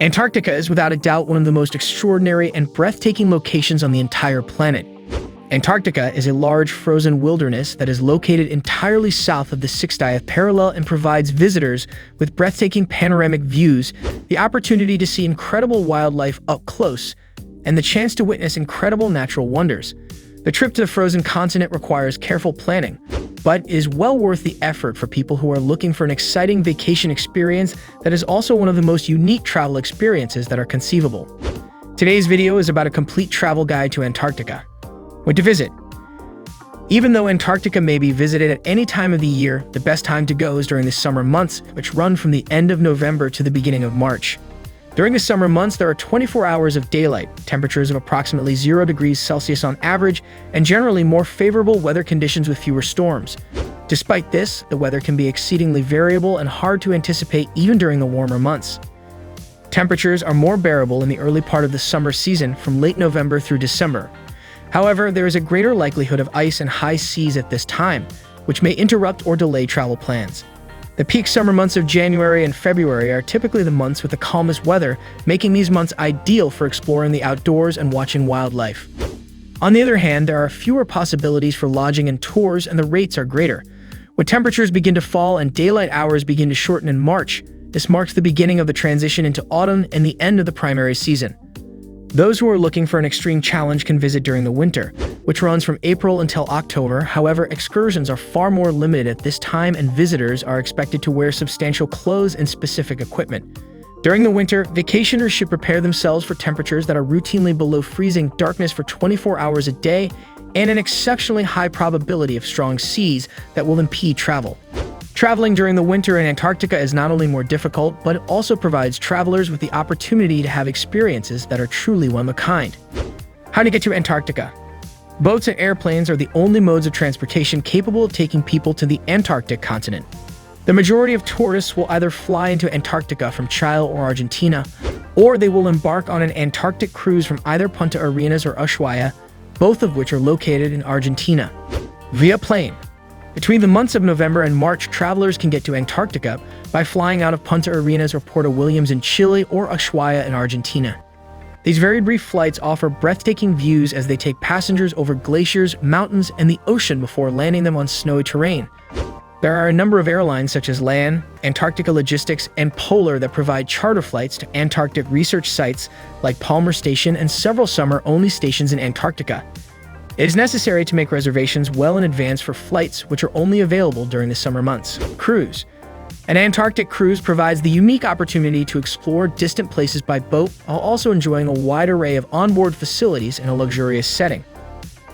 Antarctica is without a doubt one of the most extraordinary and breathtaking locations on the entire planet. Antarctica is a large frozen wilderness that is located entirely south of the 60th parallel and provides visitors with breathtaking panoramic views, the opportunity to see incredible wildlife up close, and the chance to witness incredible natural wonders. The trip to the frozen continent requires careful planning, but is well worth the effort for people who are looking for an exciting vacation experience that is also one of the most unique travel experiences that are conceivable. Today's video is about a complete travel guide to Antarctica. When to visit. Even though Antarctica may be visited at any time of the year, the best time to go is during the summer months, which run from the end of November to the beginning of March. During the summer months, there are 24 hours of daylight, temperatures of approximately 0 degrees Celsius on average, and generally more favorable weather conditions with fewer storms. Despite this, the weather can be exceedingly variable and hard to anticipate even during the warmer months. Temperatures are more bearable in the early part of the summer season from late November through December. However, there is a greater likelihood of ice and high seas at this time, which may interrupt or delay travel plans. The peak summer months of January and February are typically the months with the calmest weather, making these months ideal for exploring the outdoors and watching wildlife. On the other hand, there are fewer possibilities for lodging and tours, and the rates are greater. When temperatures begin to fall and daylight hours begin to shorten in March, this marks the beginning of the transition into autumn and the end of the primary season. Those who are looking for an extreme challenge can visit during the winter, which runs from April until October. However, excursions are far more limited at this time and visitors are expected to wear substantial clothes and specific equipment. During the winter, vacationers should prepare themselves for temperatures that are routinely below freezing, darkness for 24 hours a day, and an exceptionally high probability of strong seas that will impede travel. Traveling during the winter in Antarctica is not only more difficult, but it also provides travelers with the opportunity to have experiences that are truly one of a kind. How to get to Antarctica? Boats and airplanes are the only modes of transportation capable of taking people to the Antarctic continent. The majority of tourists will either fly into Antarctica from Chile or Argentina, or they will embark on an Antarctic cruise from either Punta Arenas or Ushuaia, both of which are located in Argentina. Via plane. Between the months of November and March, travelers can get to Antarctica by flying out of Punta Arenas or Puerto Williams in Chile or Ushuaia in Argentina. These very brief flights offer breathtaking views as they take passengers over glaciers, mountains, and the ocean before landing them on snowy terrain. There are a number of airlines such as LAN, Antarctica Logistics, and Polar that provide charter flights to Antarctic research sites like Palmer Station and several summer-only stations in Antarctica. It is necessary to make reservations well in advance for flights which are only available during the summer months. Cruise. An Antarctic cruise provides the unique opportunity to explore distant places by boat while also enjoying a wide array of onboard facilities in a luxurious setting.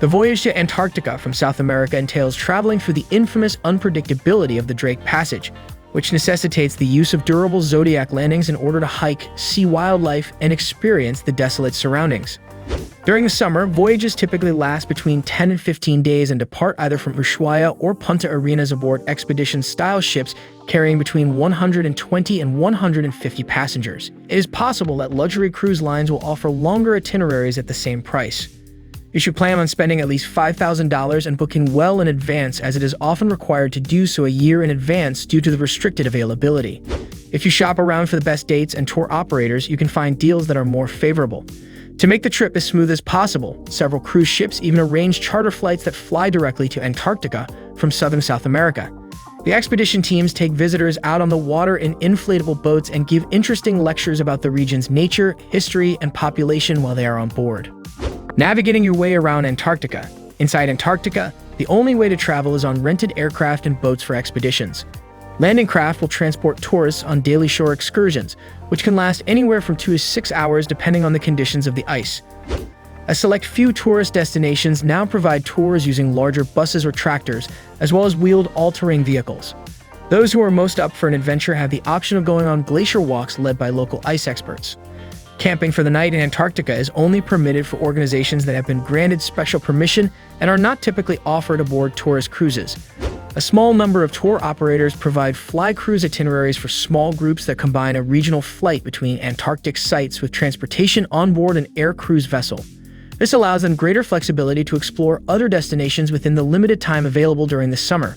The voyage to Antarctica from South America entails traveling through the infamous unpredictability of the Drake Passage, which necessitates the use of durable zodiac landings in order to hike, see wildlife, and experience the desolate surroundings. During the summer, voyages typically last between 10 and 15 days and depart either from Ushuaia or Punta Arenas aboard expedition-style ships carrying between 120 and 150 passengers. It is possible that luxury cruise lines will offer longer itineraries at the same price. You should plan on spending at least $5,000 and booking well in advance, as it is often required to do so a year in advance due to the restricted availability. If you shop around for the best dates and tour operators, you can find deals that are more favorable. To make the trip as smooth as possible, several cruise ships even arrange charter flights that fly directly to Antarctica from southern South America. The expedition teams take visitors out on the water in inflatable boats and give interesting lectures about the region's nature, history, and population while they are on board. Navigating your way around Antarctica. Inside Antarctica, the only way to travel is on rented aircraft and boats for expeditions. Landing craft will transport tourists on daily shore excursions, which can last anywhere from 2 to 6 hours depending on the conditions of the ice. A select few tourist destinations now provide tours using larger buses or tractors, as well as wheeled all-terrain vehicles. Those who are most up for an adventure have the option of going on glacier walks led by local ice experts. Camping for the night in Antarctica is only permitted for organizations that have been granted special permission and are not typically offered aboard tourist cruises. A small number of tour operators provide fly cruise itineraries for small groups that combine a regional flight between Antarctic sites with transportation on board an air cruise vessel. This allows them greater flexibility to explore other destinations within the limited time available during the summer.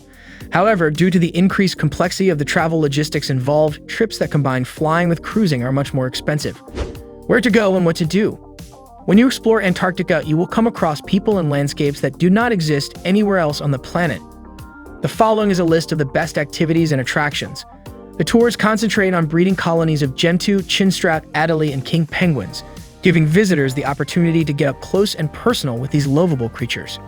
However, due to the increased complexity of the travel logistics involved, trips that combine flying with cruising are much more expensive. Where to go and what to do? When you explore Antarctica, you will come across people and landscapes that do not exist anywhere else on the planet. The following is a list of the best activities and attractions. The tours concentrate on breeding colonies of Gentoo, chinstrap, Adelie, and king penguins, giving visitors the opportunity to get up close and personal with these lovable creatures.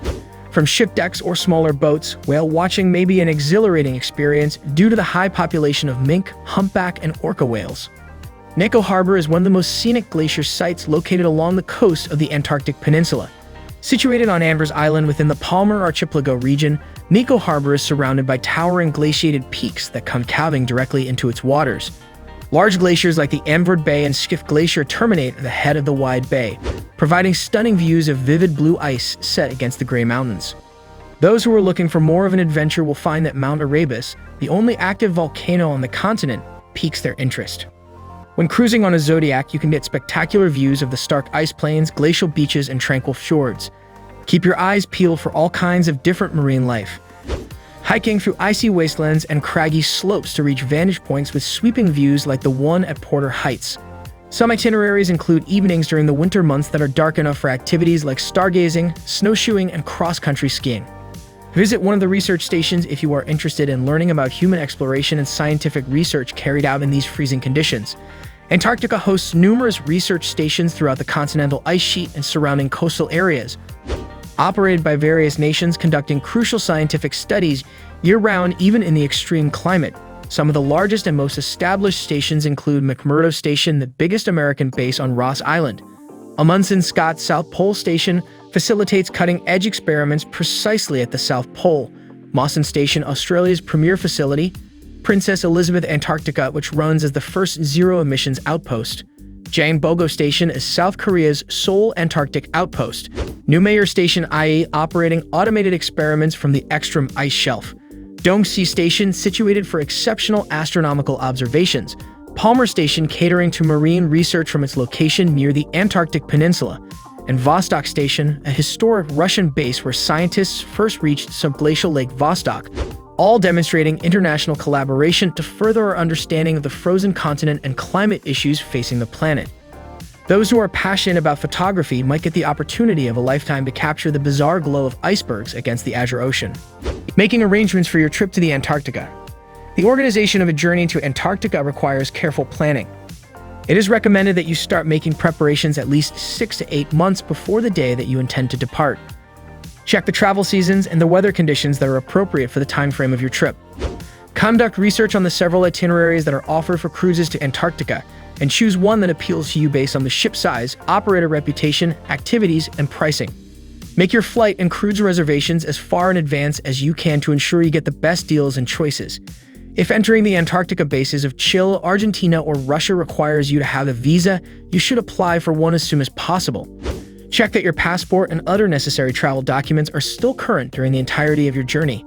From ship decks or smaller boats, whale watching may be an exhilarating experience due to the high population of mink, humpback, and orca whales. Neko Harbor is one of the most scenic glacier sites located along the coast of the Antarctic Peninsula. Situated on Ambers Island within the Palmer Archipelago region, Neko Harbor is surrounded by towering glaciated peaks that come calving directly into its waters. Large glaciers like the Amvord Bay and Skiff Glacier terminate at the head of the wide bay, providing stunning views of vivid blue ice set against the gray mountains. Those who are looking for more of an adventure will find that Mount Erebus, the only active volcano on the continent, piques their interest. When cruising on a Zodiac, you can get spectacular views of the stark ice plains, glacial beaches, and tranquil fjords. Keep your eyes peeled for all kinds of different marine life. Hiking through icy wastelands and craggy slopes to reach vantage points with sweeping views like the one at Porter Heights. Some itineraries include evenings during the winter months that are dark enough for activities like stargazing, snowshoeing, and cross-country skiing. Visit one of the research stations if you are interested in learning about human exploration and scientific research carried out in these freezing conditions. Antarctica hosts numerous research stations throughout the continental ice sheet and surrounding coastal areas, operated by various nations conducting crucial scientific studies year-round even in the extreme climate. Some of the largest and most established stations include McMurdo Station, the biggest American base on Ross Island. Amundsen Scott South Pole Station facilitates cutting-edge experiments precisely at the South Pole. Mawson Station, Australia's premier facility. Princess Elizabeth Antarctica, which runs as the first zero-emissions outpost. Jangbogo Station is South Korea's sole Antarctic outpost. Neumayer Station, i.e. operating automated experiments from the extreme ice shelf. Dongxi Station, situated for exceptional astronomical observations. Palmer Station, catering to marine research from its location near the Antarctic Peninsula. And Vostok Station, a historic Russian base where scientists first reached subglacial Lake Vostok, all demonstrating international collaboration to further our understanding of the frozen continent and climate issues facing the planet. Those who are passionate about photography might get the opportunity of a lifetime to capture the bizarre glow of icebergs against the azure ocean. Making arrangements for your trip to the Antarctica. The organization of a journey to Antarctica requires careful planning. It is recommended that you start making preparations at least 6 to 8 months before the day that you intend to depart. Check the travel seasons and the weather conditions that are appropriate for the time frame of your trip. Conduct research on the several itineraries that are offered for cruises to Antarctica, and choose one that appeals to you based on the ship size, operator reputation, activities, and pricing. Make your flight and cruise reservations as far in advance as you can to ensure you get the best deals and choices. If entering the Antarctica bases of Chile, Argentina, or Russia requires you to have a visa, you should apply for one as soon as possible. Check that your passport and other necessary travel documents are still current during the entirety of your journey.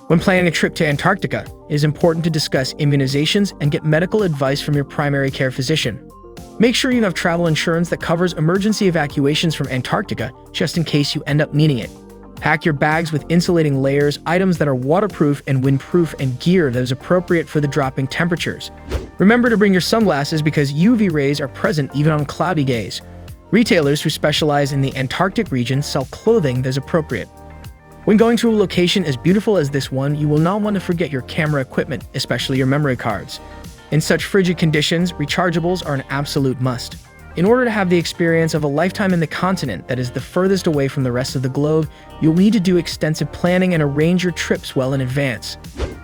When planning a trip to Antarctica, it is important to discuss immunizations and get medical advice from your primary care physician. Make sure you have travel insurance that covers emergency evacuations from Antarctica, just in case you end up needing it. Pack your bags with insulating layers, items that are waterproof and windproof, and gear that is appropriate for the dropping temperatures. Remember to bring your sunglasses because UV rays are present even on cloudy days. Retailers who specialize in the Antarctic region sell clothing that is appropriate. When going to a location as beautiful as this one, you will not want to forget your camera equipment, especially your memory cards. In such frigid conditions, rechargeables are an absolute must. In order to have the experience of a lifetime in the continent that is the furthest away from the rest of the globe, you'll need to do extensive planning and arrange your trips well in advance.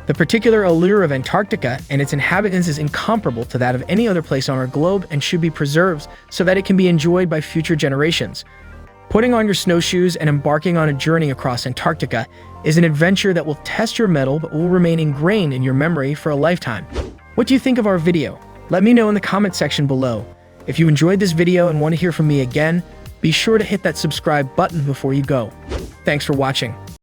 The particular allure of Antarctica and its inhabitants is incomparable to that of any other place on our globe and should be preserved so that it can be enjoyed by future generations. Putting on your snowshoes and embarking on a journey across Antarctica is an adventure that will test your mettle but will remain ingrained in your memory for a lifetime. What do you think of our video? Let me know in the comment section below. If you enjoyed this video and want to hear from me again, be sure to hit that subscribe button before you go. Thanks for watching.